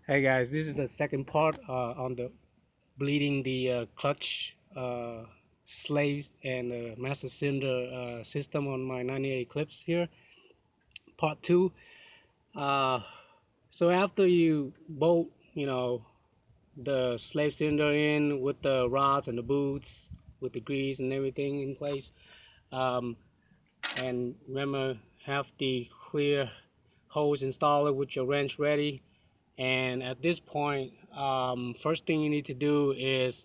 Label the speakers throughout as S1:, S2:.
S1: Hey guys, this is the second part on the bleeding the clutch slave and master cylinder system on my 98 Eclipse here. Part two. Uh, so after you bolt, the slave cylinder in with the rods and the boots, with the grease and everything in place, um, and remember have the clear hose installer with your wrench ready. And at this point, first thing you need to do is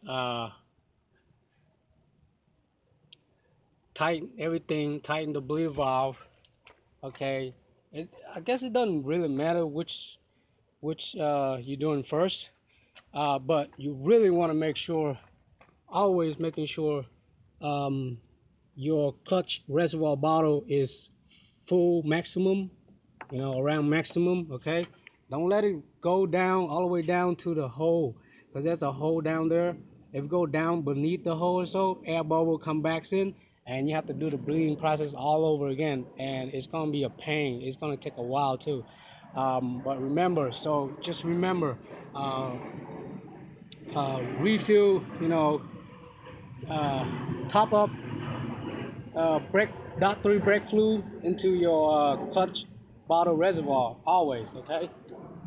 S1: tighten everything, tighten the bleed valve. Okay, I guess it doesn't really matter which you're doing first, but you really want to make sure, always making sure um, your clutch reservoir bottle is full maximum, around maximum. Okay, don't let it go down all the way down to the hole, because there's a hole down there. If you go down beneath the hole or so, air bubble come back in, and you have to do the bleeding process all over again, and it's gonna be a pain. It's gonna take a while too. But remember, so just remember, uh, refill, uh, top up brake dot 3 brake fluid into your clutch bottle reservoir always. Okay,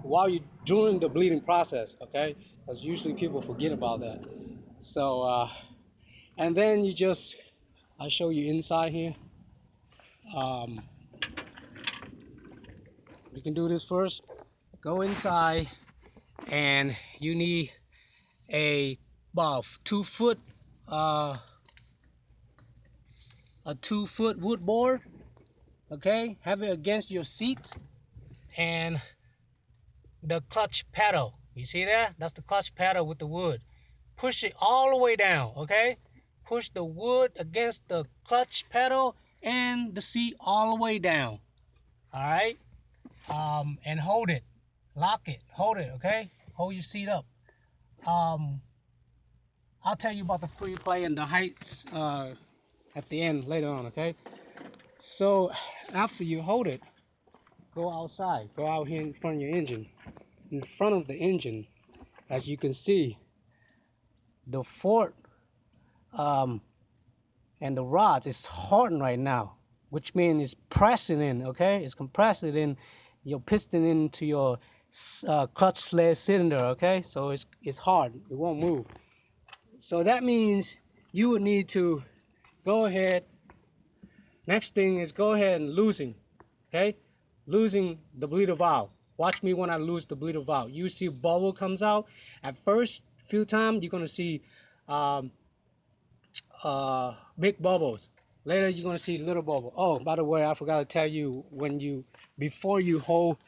S1: while you're doing the bleeding process. Okay, because usually people forget about that. So and then I'll show you inside here. um, you can do this first. Go inside, and you need a about 2 foot uh, a 2 foot wood board. Okay, have it against your seat, and the clutch pedal. You see that? That's the clutch pedal with the wood. Push it all the way down, okay? Push the wood against the clutch pedal and the seat all the way down. All right? And hold it. Lock it. Hold it, okay? Hold your seat up. Um, I'll tell you about the free play and the heights at the end later on, okay? So after you hold it, go outside. Go out here in front of your engine. In front of the engine, as you can see, the fort um, and the rod is hardened right now, which means it's pressing in. Okay, it's compressing in your piston into your clutch sled cylinder. Okay, so it's hard, it won't move. So that means you would need to go ahead. Next thing is go ahead and losing. Okay, losing the bleeder valve. Watch me when I lose the bleeder valve. You see bubble comes out. At first few times you're gonna see um, big bubbles. Later you're gonna see little bubble. Oh, by the way, I forgot to tell you, before you hold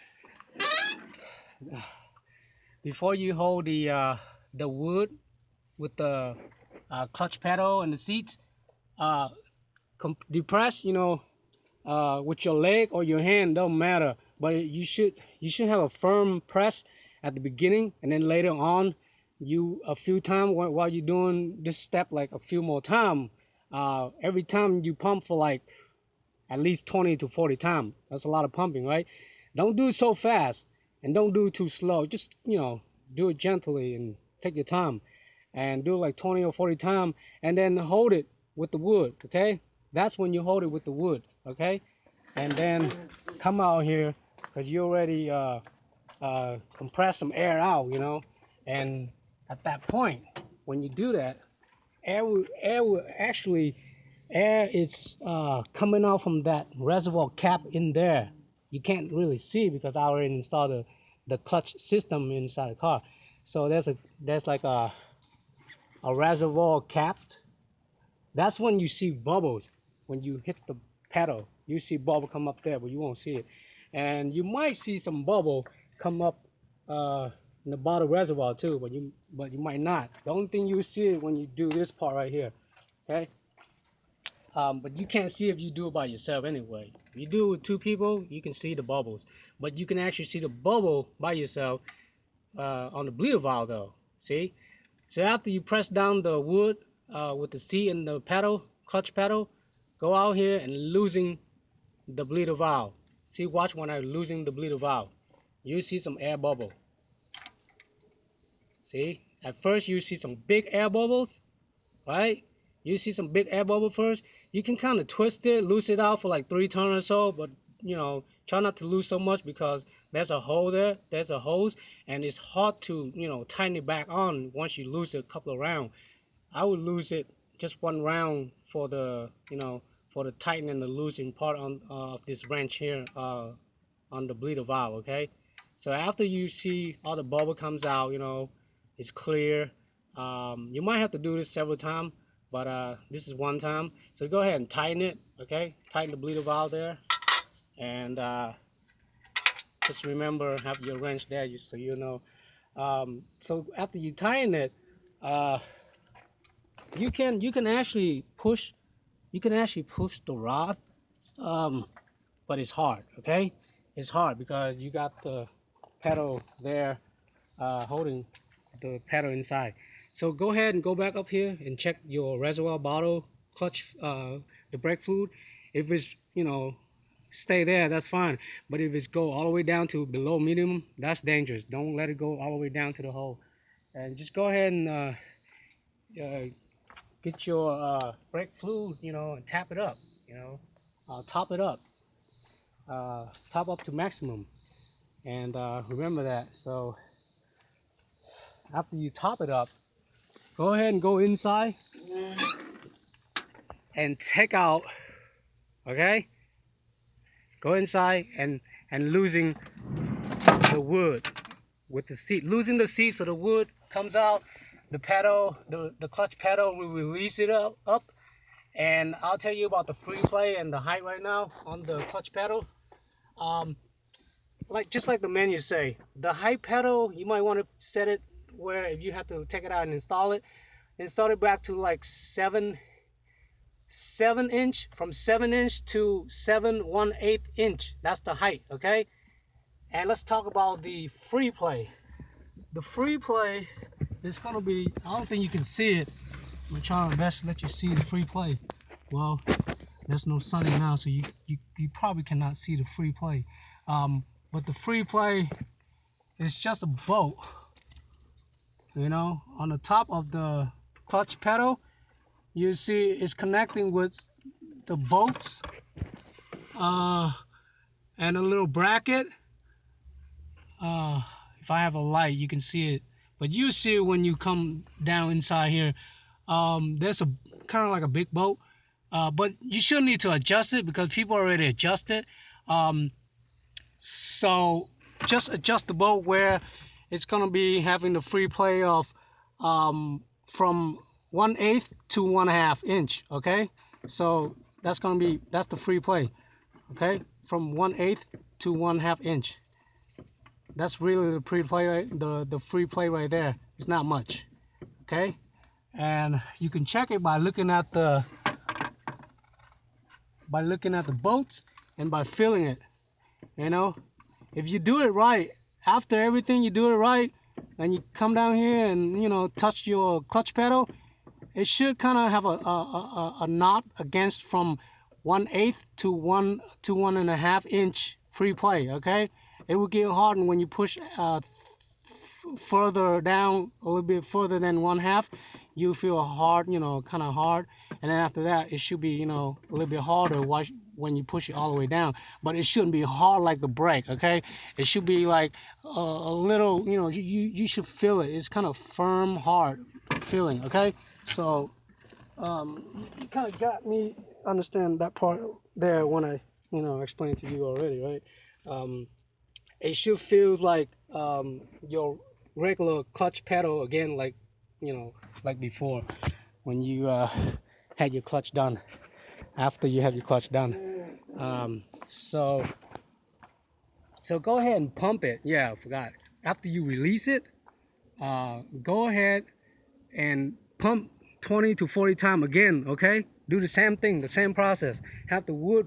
S1: the wood with the clutch pedal and the seats, uh, depress, with your leg or your hand, don't matter. But you should have a firm press at the beginning, and then later on, you a few times while you're doing this step, like a few more times. Every time you pump for like at least 20 to 40 times. That's a lot of pumping, right? Don't do it so fast, and don't do it too slow. Just do it gently and take your time, and do it like 20 or 40 times, and then hold it with the wood. Okay, that's when you hold it with the wood. Okay, and then come out here, because you already compress some air out, and at that point, when you do that, air will actually, air is coming out from that reservoir cap in there. You can't really see because I already installed the clutch system inside the car. So there's like a reservoir cap. That's when you see bubbles. When you hit the pedal, you see bubble come up there, but you won't see it. And you might see some bubble come up uh, in the bottom reservoir too, but you might not. The only thing you see is when you do this part right here. Okay. But you can't see if you do it by yourself anyway. If you do it with two people, you can see the bubbles. But you can actually see the bubble by yourself on the bleeder valve though. See? So after you press down the wood with the seat and the pedal, clutch pedal, go out here and losing the bleeder valve. See, watch when I'm losing the bleeder valve. You see some air bubble. See, at first you see some big air bubbles, right? You see some big air bubble first. You can kind of twist it, loose it out for like 3 turns or so, but try not to lose so much because there's a hole there, there's a hose, and it's hard to, tighten it back on once you lose it a couple of rounds. I would lose it just 1 round for the tightening and the loosening part on of this wrench here on the bleeder valve, okay? So after you see all the bubble comes out, it's clear. You might have to do this several times, but this is one time. So go ahead and tighten it, okay? Tighten the bleeder valve there, and just remember have your wrench there, so you know. So after you tighten it, uh, you can actually push the rod, um, but it's hard, okay? It's hard because you got the pedal there holding the pedal inside. So go ahead and go back up here and check your reservoir bottle clutch, the brake fluid. If it's stay there, that's fine. But if it's go all the way down to below minimum, that's dangerous. Don't let it go all the way down to the hole. And just go ahead and uh, get your brake fluid, and tap it up, top it up, top up to maximum. And remember that. So after you top it up, go ahead and go inside and take out, okay? Go inside and losing the wood with the seat, losing the seat so the wood comes out. The pedal, the clutch pedal will release it up. And I'll tell you about the free play and the height right now on the clutch pedal. Just like the menu say, the height pedal you might want to set it where if you have to take it out and install it back to like 7 inch, from 7 inch to 7 1/8 inch. That's the height, okay? And let's talk about the free play. The free play is gonna be, I don't think you can see it. I'm trying my best to let you see the free play. Well, there's no sun in now, so you probably cannot see the free play. But the free play is just a bolt, on the top of the clutch pedal. You see it's connecting with the bolts and a little bracket. If I have a light, you can see it, but you see it when you come down inside here. There's a kind of like a big bolt, but you shouldn't need to adjust it because people already adjust it. So just adjust the bolt where it's gonna be having the free play of from 1/8 to 1/2 inch. Okay, so that's the free play. Okay, from 1/8 to 1/2 inch. That's really the free play. The free play right there. It's not much. Okay, and you can check it by looking at the bolts and by feeling it. If you do it right, after everything you do it right, and you come down here and touch your clutch pedal, it should kind of have a knot against from 1/8 to 1 1/2 inch free play. Okay, it will get hardened when you push further down, a little bit further than 1/2. You feel hard, kind of hard, and then after that it should be a little bit harder when you push it all the way down. But it shouldn't be hard like the brake. Okay, it should be like a little, you should feel it. It's kind of firm, hard feeling. Okay, so you kind of got me understand that part there when I explained to you already, right? It should feel like your regular clutch pedal again, like like before when you had your clutch done. After you have your clutch done, so go ahead and pump it. Yeah, I forgot. After you release it, go ahead and pump 20 to 40 times again. Okay, do the same thing, the same process. Have the wood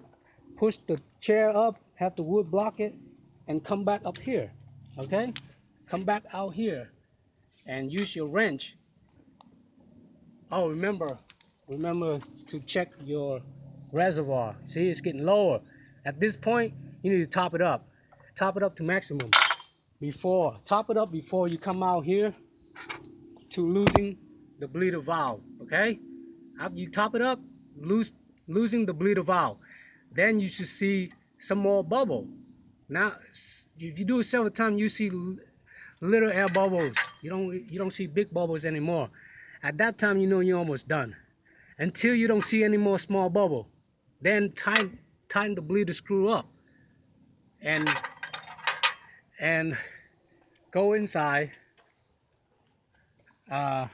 S1: push the chair up, have the wood block it, and come back up here. Okay, come back out here and use your wrench. Oh, remember to check your reservoir. See, it's getting lower. At this point, you need to top it up to maximum. Top it up before you come out here. to losing the bleeder valve. Okay, after you top it up, losing the bleeder valve, then you should see some more bubble. Now if you do it several times, you see little air bubbles. You don't see big bubbles anymore. At that time, you know you're almost done. Until you don't see any more small bubble, then tighten the bleeder screw up and and go inside, uh,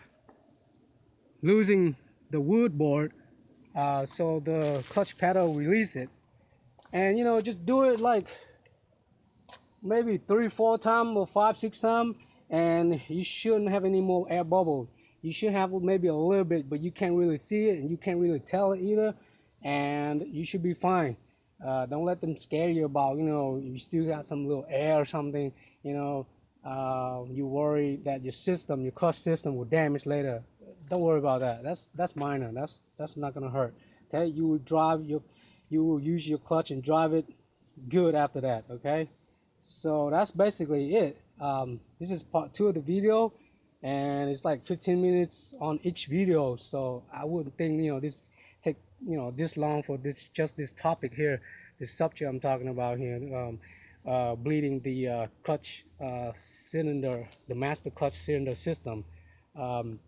S1: losing the wood board, so the clutch pedal release it. And just do it like maybe 3 4 times or 5 6 times, and you shouldn't have any more air bubble. You should have maybe a little bit, but you can't really see it and you can't really tell it either, and you should be fine. Don't let them scare you about you still got some little air or something. You worry that your clutch system will damage later. Don't worry about that. That's minor. That's not gonna hurt. Okay, you will use your clutch and drive it good after that. Okay, so that's basically it. This is part 2 of the video, and it's like 15 minutes on each video. So I wouldn't think this take this long for this topic here, this subject I'm talking about here. Bleeding the clutch cylinder, the master clutch cylinder system. Um,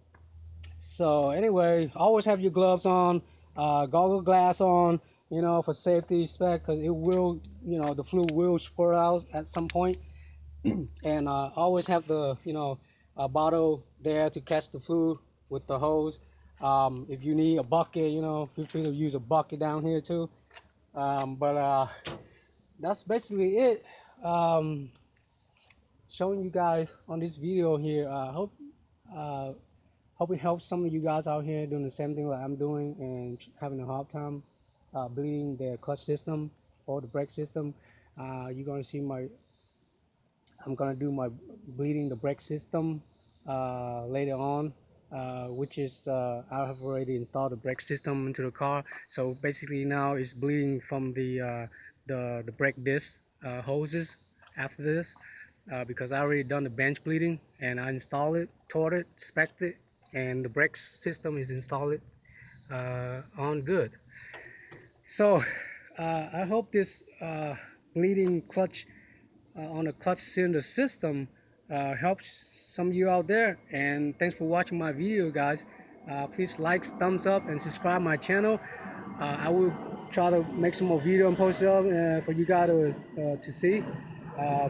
S1: so anyway, always have your gloves on, goggle glass on, for safety spec, because it will, the fluid will spurt out at some point. And always have the, a bottle there to catch the fluid with the hose. If you need a bucket, feel free to use a bucket down here too. But that's basically it. Um, Showing you guys on this video here. Uh, Hope it helps some of you guys out here doing the same thing like I'm doing and having a hard time bleeding the clutch system or the brake system. You're gonna see I'm gonna do my bleeding the brake system later on, which is I have already installed the brake system into the car. So basically now it's bleeding from the brake disc hoses after this, because I already done the bench bleeding and I installed it, taught it, spec'd it, and the brake system is installed on good. So I hope this bleeding clutch on a clutch cylinder system helps some of you out there. And thanks for watching my video, guys. Please like, thumbs up, and subscribe my channel. I will try to make some more video and post it up for you guys to see.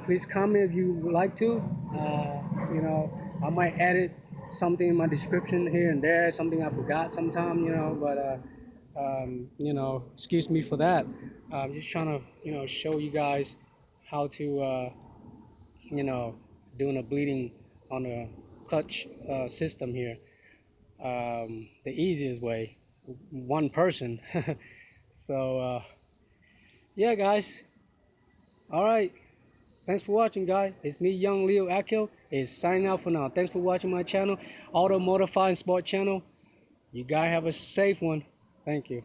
S1: Please comment if you would like to. I might edit something in my description here and there, something I forgot sometime, but excuse me for that. I'm just trying to, show you guys how to, you know, doing a bleeding on a clutch system here. The easiest way, one person. So, yeah, guys. All right. Thanks for watching, guys. It's me, Young Leo Akil, is signing out for now. Thanks for watching my channel, Auto Modify and Sport channel. You guys have a safe one. Thank you.